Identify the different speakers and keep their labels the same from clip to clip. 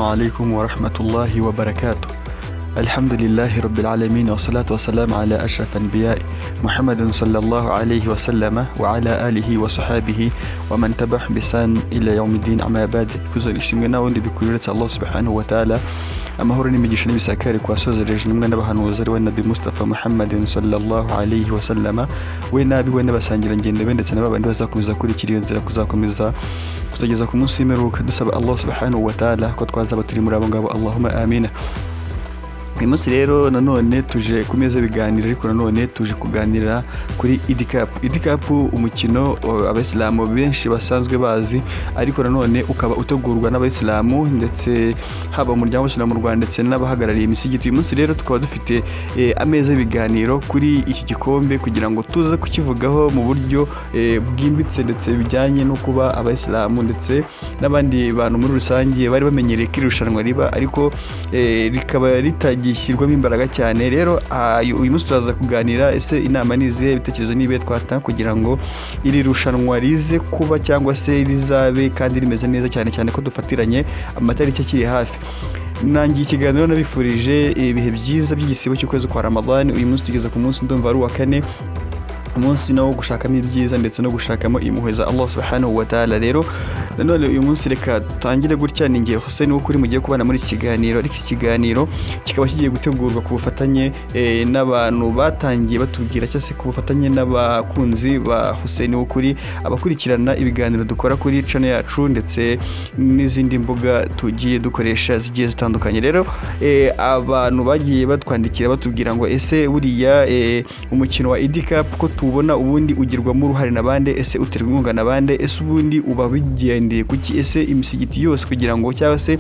Speaker 1: السلام عليكم ورحمة الله وبركاته. الحمد لله رب العالمين والصلاة والسلام على أشرف الأنبياء محمد صلى الله عليه وسلم وعلى آله وصحابه ومن تبعهم بإحسان إلى يوم الدين. أما بعد kuzalishimwe wundi dukurira Allah subhanahu wa ta'ala amahoro n'imigisha n'ibisakare kwasozereje n'umwe n'abahanuzi ari we Nabi Mustafa Muhammad sallallahu alayhi wa sallama we nabi we n'abasangira ngende ndetse n'abandi bazakomeza kurikira iyo nzira kuzakomeza kuzageza ku munsi w'imperuka dusaba Allah subhanahu wa ta'ala ko twazaba turi muri abo ngabo Allahumma amina. Uyu munsi rero nanone tuje ku meza biganira ariko nanone tuje kuganira kuri idikapu umukino abayisilamu benshi basanzwe bazi ariko nanone ukaba utegurwa n'abayisilamu ndetse haba mu muryango w'Isilamu mu Rwanda ndetse n'abahagarariye imisigiti. Uyu munsi rero tukaba dufite ameza biganiro kuri iki gikombe kugira ngo tuze kukivugaho mu buryo bwimbitse ndetse bijyanye no kuba abayisilamu ndetse n'abandi bantu muri rusange bari bamenyereye ko irushanwa riba ariko rikaba gishyirwamo imbaraga cyane. Rero uyu munsi turaza kuganira ese inama nizihe, ibitekerezo nibe twatanga kugira ngo iri rushanwa rize kuba cyangwa se rizabe kandi rimeze neza cyane ko dufatiranye amatariki akiri hafi. Nangiye ikiganiro nabifurije ibihe byiza by'igisibo cy'ukwezi kwa Ramadan. Uyu munsi tugeze ku munsi ndumva ari uwa kane, umunsi nawo gushakamo ibyiza ndetse no gushakamo impuhwe za Allah subhanahu wa ta'ala. Rero nanone uyu munsi reka tutangire gutya, ni ngiye Hussein ukuri mugiye kubana muri iki kiganiro, ariko iki kiganiro kikaba kigiye gutegurwa ku bufatanye n'abantu batangiye batubwira cyangwa se ku bufatanye n'abakunzi ba Hussein ukuri abakurikirana ibiganiro dukora kuri channel yacu ndetse n'izindi mbuga tugiye dukoresha zigiye zitandukanye. Rero abantu bagiye batwandikira batubwira ngo ese buriya umukino wa idikapu ko tubona ubundi ugirwamo uruhare nabande, ese uterwa inkunga nabande, ese ubundi uba bigendeye kuki, ese imisigiti yose kugira ngo cyangwa se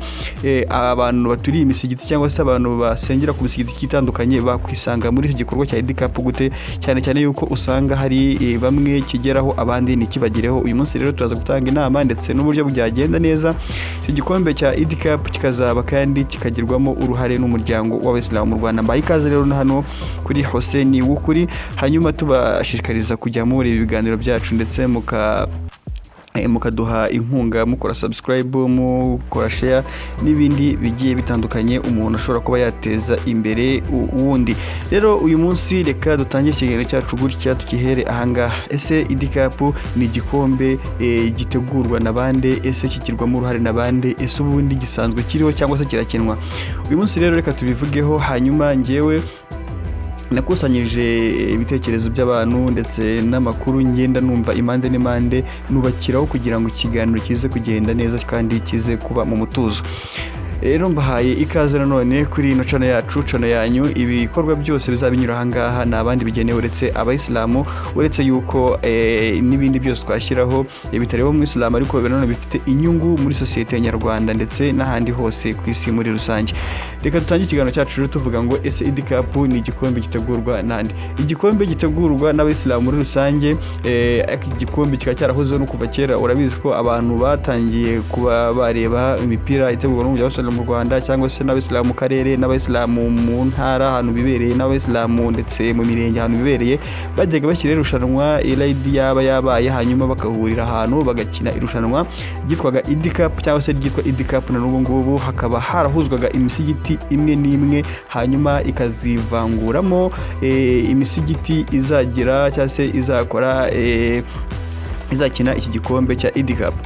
Speaker 1: abantu baturiye imisigiti cyangwa se abantu basengera ku misigiti kitandukanye bakwisanga muri iki gikorwa cya idikapu gute, cyane yuko usanga hari bamwe kigeraho abandi ntikibagireho. Uyu munsi rero turaza gutanga inama ndetse n'uburyo byagenda neza iki gikombe cya idikapu kikazaba kandi kikagirwamo uruhare n'umuryango w'Abayisilamu mu Rwanda. Mbaye ikaze rero hano kuri Hussein w'ukuri, hanyuma tubashishikariza kujya muri ibi biganiro byacu ndetse mukaduha inkunga, mukora subscribe, mukora share n'ibindi bigiye bitandukanye umuntu ashobora kuba yateza imbere uwundi. Rero uyu munsi reka dutangire ikiganiro cyacu gutya tukihere ahangaha. Ese idikapu ni igikombe gitegurwa nabande, ese kikirwamo uruhare nabande, ese ubundi gisanzwe kiriho cyangwa se kirakinwa? Uyu munsi rero reka tubivugeho, hanyuma ngewe nakusanyije ibitekerezo by'abantu ndetse n'amakuru ngenda numva impande n'impande nubakiraho kugira ngo ikiganiro kize kugenda neza kandi kize kuba mu mutuzo. Rero mbahaye ikaze nanone kuri ino channel yacu, channel yanyu. Ibikorwa byose bizabinyura ahangaha nta bandi bigenewe uretse abayisilamu, uretse yuko n'ibindi byose twashyiraho bitareba mu Islam ariko nanone bifite inyungu muri sosiyete nyarwanda ndetse n'ahandi hose ku isi muri rusange. Reka dutangire ikiganiro cyacu rero tuvuga ngo ese idikapu ni igikombe gitegurwa nande? Igikombe gitegurwa n'abayisilamu muri rusange. Igikombe kikaba cyarahozeho no kuva kera. Urabizi ko abantu batangiye kuba bareba imipira itegurwa n'umuryango mu Rwanda cyangwa se n'abayisilamu mu karere, n'abayisilamu mu ntara ahantu bibereye, n'abayisilamu ndetse mu mirenge ahantu bibereye, bajyaga bashyira irushanwa irayidi yaba yabaye hanyuma bakahurira ahantu bagakina irushanwa ryitwaga idikapu cyangwa se ryitwa idikapu. Na n'ubu ngubu hakaba harahuzwaga imisigiti imwe n'imwe hanyuma ikazivanguramo imisigiti izagira cyangwa se izakina iki gikombe cya idikapu.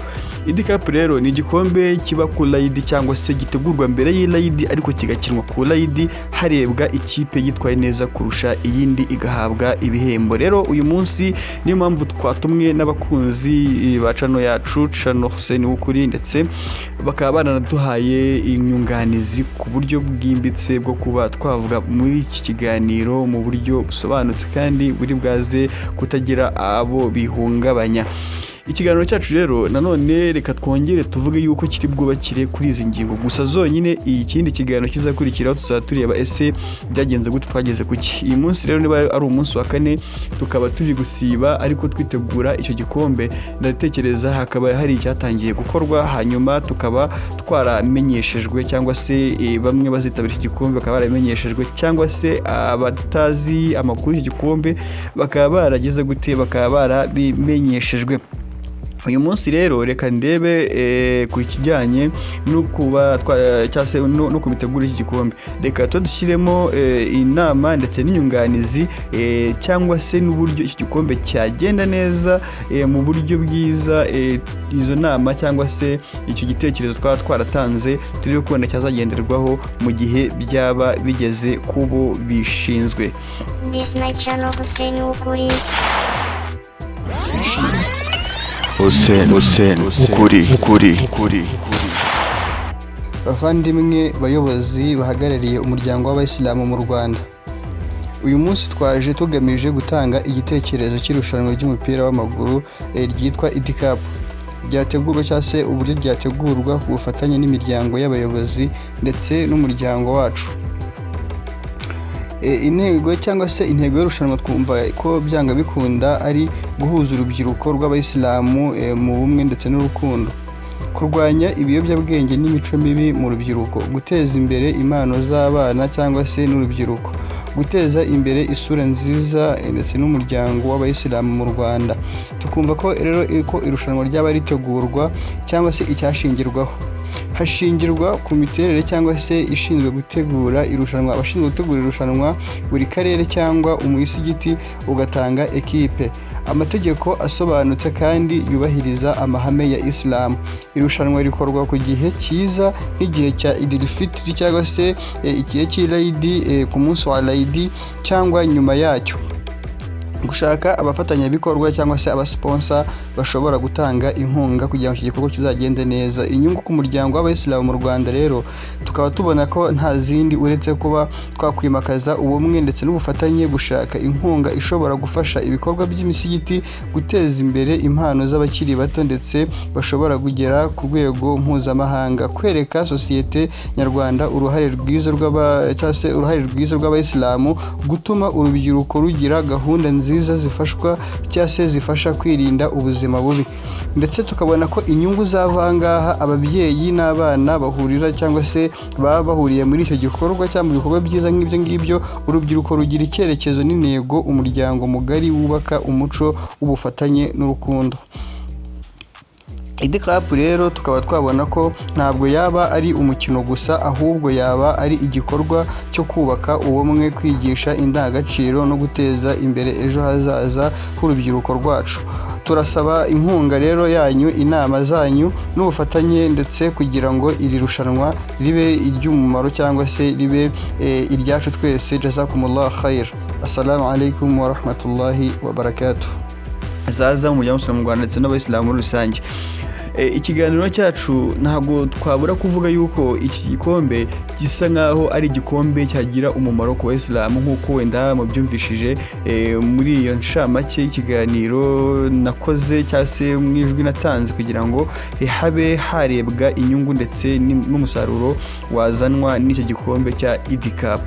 Speaker 1: Idikapu rero ni igikombe kiba ku layidi cyangwa se gitegurwa mbere y'ilayidi ariko kigakinwa ku layidi harebwa ikipe yitwaye neza kurusha iyindi igahabwa ibihembo. Rero uyu munsi niyo mpamvu twatumwe n'abakunzi ba channel yacu, channel Hussein w'ukuri, ndetse bakaba baranaduhaye inyunganizi ku buryo bwimbitse bwo kuba twavuga muri iki kiganiro mu buryo busobanutse kandi buri bwaze kutagira abo bihungabanya. Ikiganiro cyacu rero nanone reka twongere tuvuge yuko kiri bwubakire kuri izi ngingo gusa zonyine. Ikindi kiganiro kizakurikiraho tuzatureba ese byagenze gute, twageze kuki. Uyu munsi rero niba ari umunsi wa kane tukaba turi gusiba ariko twitegura icyo gikombe, ndatekereza hakaba hari icyatangiye gukorwa hanyuma tukaba twaramenyeshejwe cyangwa se bamwe bazitabira iki gikombe bakaba baramenyeshejwe cyangwa se abatazi amakuru y'iki gikombe bakaba barageze gute bakaba barabimenyeshejwe. uyu munsi rero reka ndebe ku kijyanye no kuba cyangwa se no kumitegura iki gikombe. Reka dushyiremo inama ndetse n'inyunganizi cyangwa se n'uburyo iki gikombe cyagenda neza mu buryo bwiza. Izo nama cyangwa se icyo gitekerezo twaratanze turi kubona cyazagenderwaho mu gihe byaba bigeze kubo bishinzwe. Hussein ukuri. Bavandimwe bayobozi bahagarariye umuryango w'abayisilamu mu Rwanda, uyu munsi twaje tugamije gutanga igitekerezo cy'irushanwa ry'umupira w'amaguru ryitwa IDCAP, ryategurwa cyangwa se uburyo ryategurwa ku bufatanye n'imiryango y'abayobozi ndetse n'umuryango wacu. Intego cyangwa se intego y'irushanwa twumva ko byanga bikunda ari guhuza urubyiruko rw'abayisilamu mu bumwe ndetse n'urukundo, kurwanya ibiyobyabwenge n'imico mibi mu rubyiruko, guteza imbere impano z'abana cyangwa se n'urubyiruko, guteza imbere isura nziza ndetse n'umuryango w'abayisilamu mu Rwanda. Tukumva ko rero ko irushanwa ryaba ritegurwa cyangwa se icyashingirwaho hashingirwa ku miterere cyangwa se ishinzwe gutegura irushanwa. Abashinzwe gutegura irushanwa buri karere cyangwa umusigiti ugatanga ekipe, amategeko asobanutse kandi yubahiriza amahame ya Islam. Irushanwa rikorwa ku gihe cyiza nk'igihe cya Idil Fitr cyangwa se igihe cy'Eid, ku munsi wa Eid cyangwa nyuma yacyo. Gushaka abafatanyabikorwa cyangwa se abasponsa bashobora gutanga inkunga kugira ngo iki gikorwa kizagende neza. Inyungu ku muryango w'abayisilamu mu Rwanda rero tukaba tubona ko nta zindi uretse kuba twakwimakaza ubumwe ndetse n'ubufatanye, gushaka inkunga ishobora gufasha ibikorwa by'imisigiti, guteza imbere impano z'abakiri bato ndetse bashobora kugera ku rwego mpuzamahanga, kwereka sosiyete nyarwanda uruhare rwiza rw'abayisilamu, gutuma urubyiruko rugira gahunda nziza zifasha kwirinda ubuzima bubi. Ndetse tukabona ko inyungu z'avangaha ababyeyi n'abana bahurira cyangwa se baba bahuriye muri icyo gikorwa cyangwa mu bikorwa byiza nk'ibyo ngibyo, urubyiruko rugira icyerekezo n'intego, umuryango mugari wubaka umuco w'ubufatanye n'urukundo. IDCAP rero tukaba twabona ko ntabwo yaba ari umukino gusa, ahubwo yaba ari igikorwa cyo kubaka ubumwe, kwigisha indangagaciro no guteza imbere ejo hazaza h'urubyiruko rwacu. Turasaba inkunga rero yanyu, inama zanyu n'ubufatanye ndetse kugira ngo iri rushanwa ribe iry'umumaro cyangwa se ribe iryacu twese. Jazakumullah khair. Assalamu alaikum wa rahmatullahi wa barakatuh. Zaza umuryango w'Abasilamu mu Rwanda ndetse n'abayisilamu muri rusange. Ikiganiro cyacu ntabwo twabura kuvuga yuko iki gikombe gisa nkaho ari igikombe cyagira umumaro ku bayisilamu, nk'uko wenda mubyumvishije muri iyo nshamake y'ikiganiro nakoze cyangwa se mu ijwi natanze, kugira ngo habe harebwa inyungu ndetse n'umusaruro wazanwa n'icyo gikombe cya IDCAP.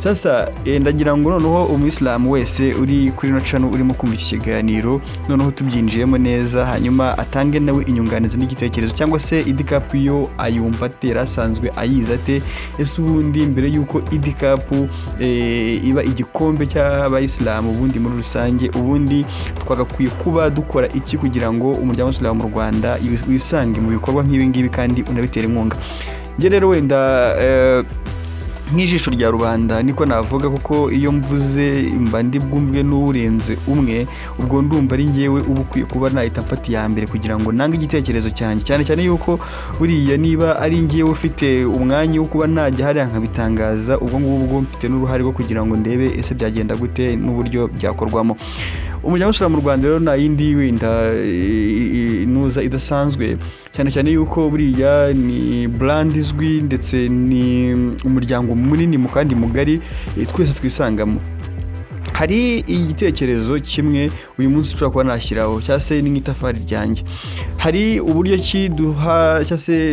Speaker 1: Sasa ndagira ngo noneho umuyisilamu wese uri kuri no channel urimo kumva iki kiganiro, noneho tubyinjiyemo neza, hanyuma atange nawe inyunganizi n'igitekerezo, cyangwa se IDCAP yo ayumva atera asanzwe ayiza ate. Ese ubundi mbere yuko IDCAP iba igikombe cy'abayisilamu ubundi muri rusange, ubundi twagakwiye kuba dukora iki kugira ngo umuryango w'Abasilamu mu Rwanda wisange mu bikorwa nk'ibi ngibi kandi unabitera inkunga? Nge rero wenda nk'ijisho rya rubanda niko navuga, kuko iyo mvuze mba ndi bwumve n'urenze umwe, ubwo ndumva ari ngewe uba ukwiye kuba nahita mfata iya mbere kugira ngo nange igitekerezo cyanjye, cyane cyane yuko buriya niba ari ngewe ufite umwanya wo kuba najya hariya nkabitangaza, ubwo ngubwo mfite n'uruhare rwo kugira ngo ndebe ese byagenda gute n'uburyo byakorwamo. Umuryango w'Abasilamu mu Rwanda rero nta yindi wenda nuza idasanzwe, cyane cyane yuko buriya ni brand izwi ndetse ni umuryango munini mu kandi mugari twese twisangamo. Hari igitekerezo kimwe uyu munsi ushobora kuba nashyiraho cyangwa se n'itafari ryanjye. Hari uburyo ki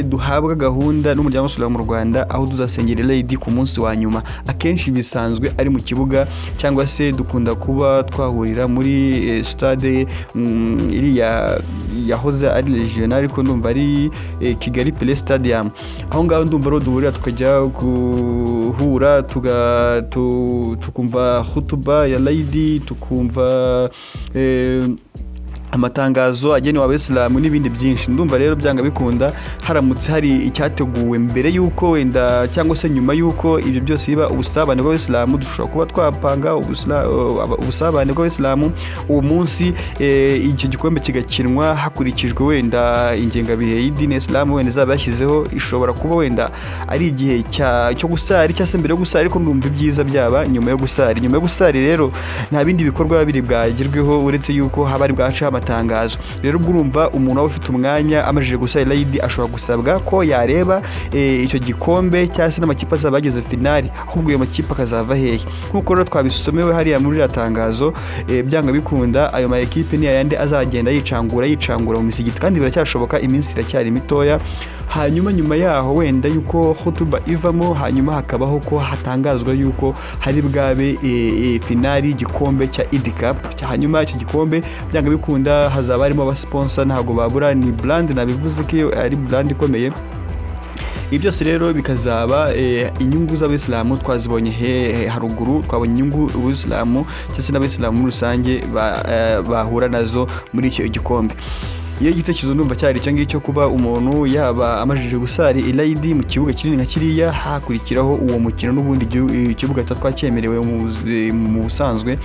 Speaker 1: duhabwa gahunda n'umuryango w'Abasilamu mu Rwanda, aho tuzasengera Eid ku munsi wa nyuma. Akenshi bisanzwe ari mu kibuga, cyangwa se dukunda kuba twahurira muri stade iriya yahoze ari regional, ariko ndumva ari Kigali Play Stadium. Aho ngaho ndumva ro duhurira tukajya guhura tukumva hutuba ya Eid, tukumva amatangazo agenewe abayisilamu n'ibindi byinshi. Ndumva rero byanga bikunda haramutse hari icyateguwe mbere y'uko wenda cyangwa se nyuma y'uko ibyo byose biba ubusabane bw'abayisilamu, dushobora kuba twapanga ubusabane bw'abayisilamu uwo munsi, icyo gikombe kigakinwa hakurikijwe wenda ingengabihe y'idini Isilamu wenda izaba yashyizeho. Ishobora kuba wenda ari igihe cyo gusari cyangwa se mbere yo gusari, ariko ndumva ibyiza byaba nyuma yo gusari. Nyuma yo gusari rero nta bindi bikorwa biri bwagerweho uretse y'uko haba ari bwaca amatangazo. Rero ubwo urumva umuntu waba ufite umwanya amajije gusara Eid ashobora gusabwa ko yareba icyo gikombe cyangwa se n'amakipe azaba ageze finali, ahubwo ayo makipe akazava hehe. Nk'uko rero twabisomewe hariya muri iriya tangazo, byanga bikunda ayo ma ekipe ni yayandi azagenda yicangura mu misigiti, kandi biracyashoboka, iminsi iracyari mitoya. Hanyuma nyuma yaho wenda yuko hutuba ivamo, hanyuma hakabaho ko hatangazwa yuko hari bwabe finali y'igikombe cya Eid Cup. Hanyuma icyo gikombe byanga bikunda hazaba harimo abasponsa, ntabwo babura, ni brand, nabivuze ko ari brand ikomeye. Ibi byose rero bikazaba inyungu z'abayisilamu twazibonye haruguru. Twabonye inyungu ubuyisilamu cyangwa se n'abayisilamu muri rusange bahura nazo muri icyo gikombe. Iyo igitekerezo ndumva cyari icyo ngicyo, kuba umuntu yaba amajije gusari Eid mu kibuga kinini nka kiriya, hakurikiraho uwo mukino n'ubundi ikibuga twacyemerewe mu busanzwe.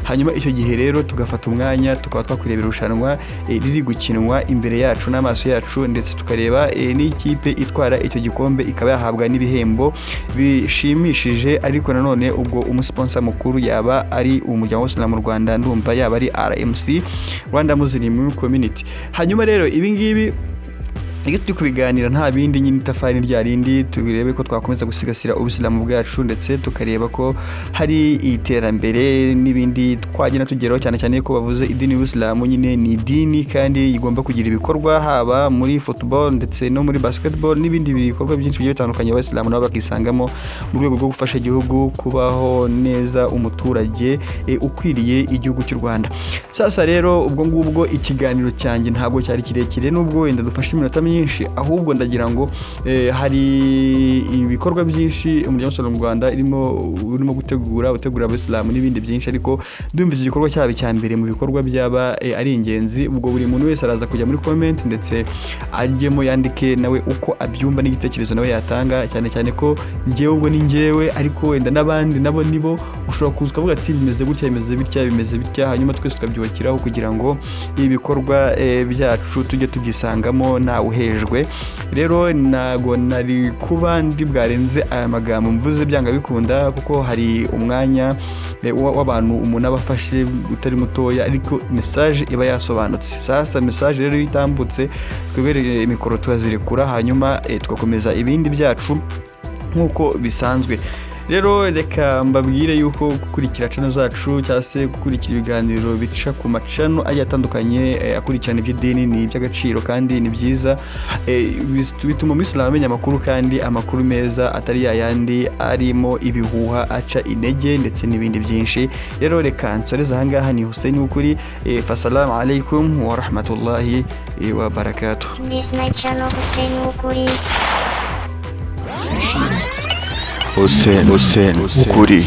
Speaker 1: Hanyuma icyo gihe rero tugafata umwanya tukaba twakwirebera irushanwa riri gukinwa imbere yacu n'amaso yacu, ndetse tukareba n'ikipe itwara icyo gikombe ikaba yahabwa n'ibihembo bishimishije. Ariko nanone ubwo umusponsa mukuru yaba ari umuryango w'Isilamu mu Rwanda, ndumva yaba ari RMC, Rwanda Muslim Community. Hanyuma rero ibi ngibi iyo turi kubiganira nta bindi nyine itafari rya rindi, tubirebe ko twakomeza gusigasira ubuyisilamu bwacu, ndetse tukareba ko hari iterambere n'ibindi twagenda tugeraho, cyane cyane ko bavuze idini y'Isilamu nyine ni idini kandi igomba kugira ibikorwa, haba muri football ndetse no muri basketball n'ibindi bikorwa byinshi bigiye bitandukanye abayisilamu nabo bakisangamo, mu rwego rwo gufasha igihugu kubaho neza, umuturage ukwiriye igihugu cy'u Rwanda. Sasa rero ubwo ngubwo ikiganiro cyanjye ntabwo cyari kirekire, nubwo wenda dufashe iminota myinshi, ahubwo ndagira ngo hari ibikorwa byinshi umuryango w'Isilamu mu Rwanda urimo gutegura abayisilamu n'ibindi byinshi, ariko ndumvise igikorwa cyabo cya mbere mu bikorwa byaba ari ingenzi. Ubwo buri muntu wese araza kujya muri comment ndetse ajyemo yandike nawe uko abyumva n'igitekerezo nawe yatanga, cyane cyane ko njyewe ubwo ni njyewe, ariko wenda n'abandi nabo nibo ushobora kuza ukavuga ati bimeze gutya, bimeze bitya, hanyuma twese tukabyubakiraho kugira ngo ibikorwa byacu tujye tubyisangamo nta uhejwe. Rero ntago nari kuba ndi bwarenze aya magambo mvuze byanga bikunda, kuko hari umwanya w'abantu umuntu aba afashe utari mutoya, ariko message iba yasobanutse. Sasa message rero itambutse, twebere mikoro tuzirekura, hanyuma tugakomeza ibindi byacu nk'uko bisanzwe. Rero reka mbabwire yuko gukurikira channel zacu cyangwa se gukurikira ibiganiro bica ku macano agiye atandukanye akurikirana iby'idini ni iby'agaciro kandi ni byiza, bituma umuyisilamu amenya amakuru, kandi amakuru meza atari yayandi arimo ibihuha, aca intege ndetse n'ibindi byinshi. Rero reka nsoreze ahangaha, ni Hussein w'ukuri. Assalamu alaikum wa rahmatullahi wa barakatuh.
Speaker 2: This my channel Hussein w'ukuri.
Speaker 1: Hussein ukuri.